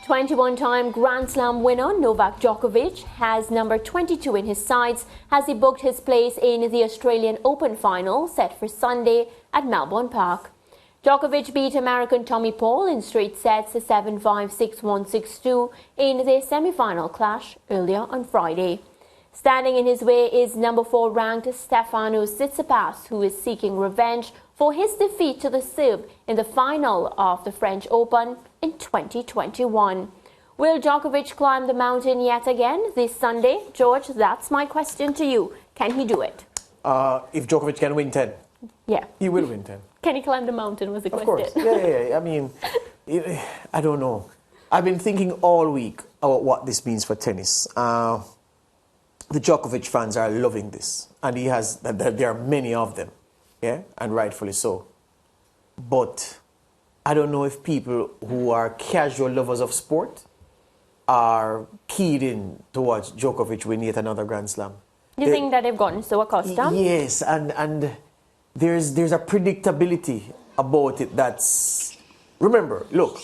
21-time Grand Slam winner Novak Djokovic has number 22 in his sights as he booked his place in the Australian Open final set for Sunday at Melbourne Park. Djokovic beat American Tommy Paul in straight sets 7-5, 6-1, 6-2 in their semi-final clash earlier on Friday. Standing in his way is number 4 ranked Stefanos Tsitsipas, who is seeking revenge for his defeat to the Serb in the final of the French Open in 2021. Will Djokovic climb the mountain yet again this Sunday? George, that's my question to you. Can he do it? If Djokovic can win 10. Yeah. He will win 10. Can he climb the mountain was the question. Of course. Yeah. I mean, I don't know. I've been thinking all week about what this means for tennis. The Djokovic fans are loving this. And there are many of them. Yeah, and rightfully so. But I don't know if people who are casual lovers of sport are keyed in towards Djokovic winning yet another Grand Slam. You think that they've gotten so accustomed? Yes, and there's a predictability about it that's... Remember, look,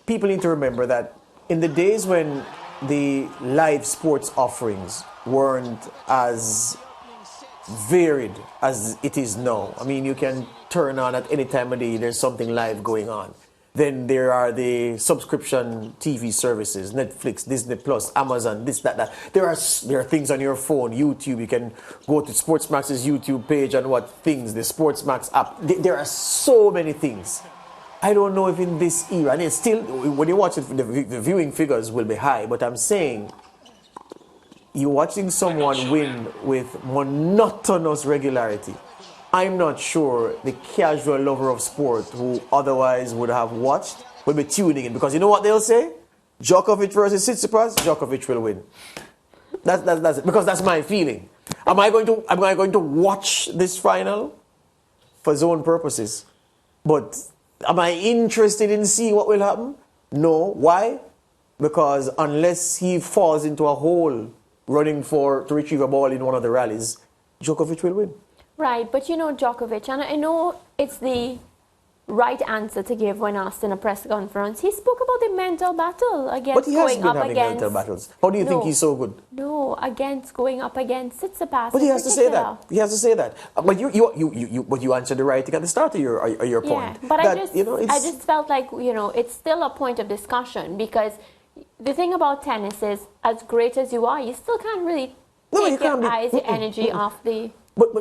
people need to remember that in the days when the live sports offerings weren't as varied as it is now. I mean, you can turn on at any time of day, there's something live going on. Then there are the subscription TV services, Netflix, Disney Plus, Amazon, this, that. There are things on your phone, YouTube. You can go to SportsMax's YouTube page and what things, the SportsMax app. There are so many things. I don't know if in this era, and it's still, when you watch it, the viewing figures will be high, but I'm saying, you're watching someone win with monotonous regularity. I'm not sure the casual lover of sport who otherwise would have watched will be tuning in, because you know what they'll say? Djokovic versus Tsitsipas, Djokovic will win. That's it, because that's my feeling. Am I going to watch this final for zone purposes? But am I interested in seeing what will happen? No. Why? Because unless he falls into a hole running to retrieve a ball in one of the rallies, Djokovic will win. Right, but you know Djokovic, and I know it's the right answer to give when asked in a press conference. He spoke about the mental battle against going up against... But he has been having mental battles. How do you think he's so good? No, against going up against Tsitsipas. But he has to say that. He has to say that. But you answered the right thing at the start of your point. Yeah, but that, I just felt like, it's still a point of discussion, because the thing about tennis is, as great as you are, you still can't really take your eyes, your energy off the... But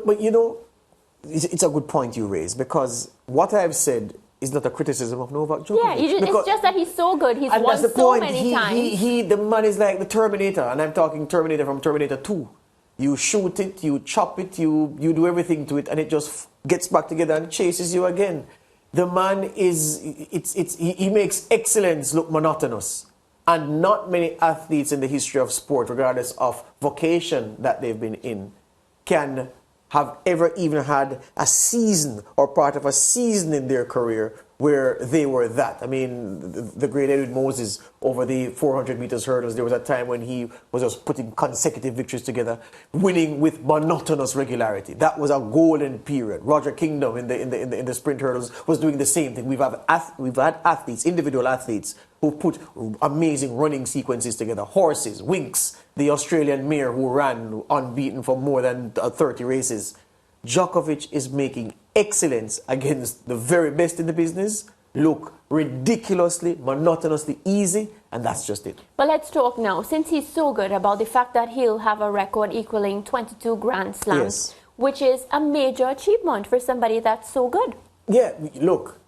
it's a good point you raise, because what I've said is not a criticism of Novak Djokovic. Yeah, it's just that he's so good. He's won so many times. The man is like the Terminator, and I'm talking Terminator from Terminator 2. You shoot it, you chop it, you do everything to it, and it just gets back together and chases you again. The man he makes excellence look monotonous. And not many athletes in the history of sport, regardless of vocation that they've been in, can have ever even had a season or part of a season in their career where they were that. I mean, the great Edwin Moses over the 400 meters hurdles, there was a time when he was just putting consecutive victories together, winning with monotonous regularity. That was a golden period. Roger Kingdom in the sprint hurdles was doing the same thing. We've had athletes, individual athletes, who put amazing running sequences together. Horses, Winks, the Australian mare who ran unbeaten for more than 30 races. Djokovic is making excellence against the very best in the business look ridiculously, monotonously easy, and that's just it. But let's talk now, since he's so good, about the fact that he'll have a record equaling 22 Grand Slams, which is a major achievement for somebody that's so good. Yeah, look,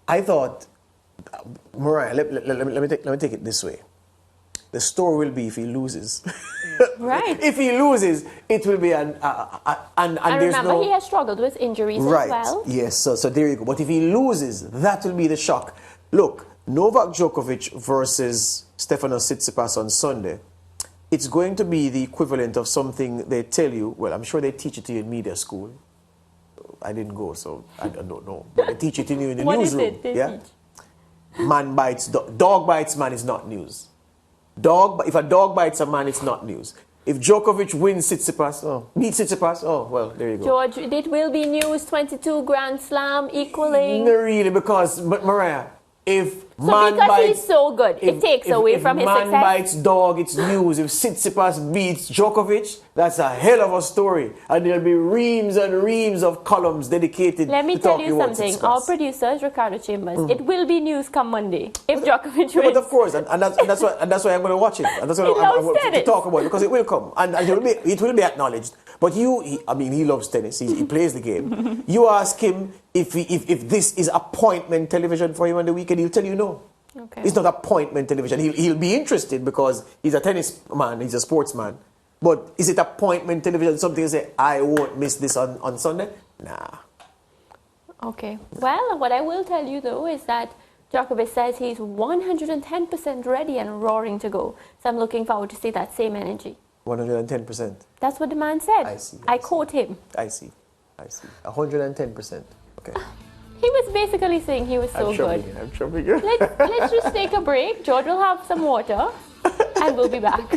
I thought, Mariah, let me take it this way. The story will be if he loses. Right. If he loses, it will be and remember, he has struggled with injuries as well. Yes, so there you go. But if he loses, that will be the shock. Look, Novak Djokovic versus Stefanos Tsitsipas on Sunday, it's going to be the equivalent of something they tell you. Well, I'm sure they teach it to you in media school. I didn't go, so I don't know. But they teach it to you in the newsroom. What is it they teach? Man bites dog bites man is not news. If a dog bites a man, it's not news. If Djokovic wins Tsitsipas, beats Tsitsipas, well, there you go. George, it will be news, 22 Grand Slam equaling... No, really, because, but Mariah, If So man because bites, he's so good, it takes away from his If man success. bites dog, it's news. If Tsitsipas beats Djokovic, that's a hell of a story. And there'll be reams and reams of columns dedicated Let me to tell talking you about something. Tsitsipas. Our producer is Ricardo Chambers. It will be news come Monday if Djokovic Yeah, wins. but of course, and that's why I'm going to watch it. And that's why He I'm loves going to tennis. talk about it, because it will come, and it will be acknowledged. But he loves tennis. He plays the game. You ask him if this is appointment television for him on the weekend, he'll tell you no. Okay. It's not appointment television. He'll be interested because he's a tennis man, he's a sportsman. But is it appointment television? Something you say, I won't miss this on Sunday? Nah. Okay. Well, what I will tell you though is that Djokovic says he's 110% ready and roaring to go. So I'm looking forward to see that same energy. 110%. That's what the man said. I see. I quote him. I see. 110%. Okay. He was basically saying he was so good. I'm troubling you. Let's just take a break. George will have some water and we'll be back.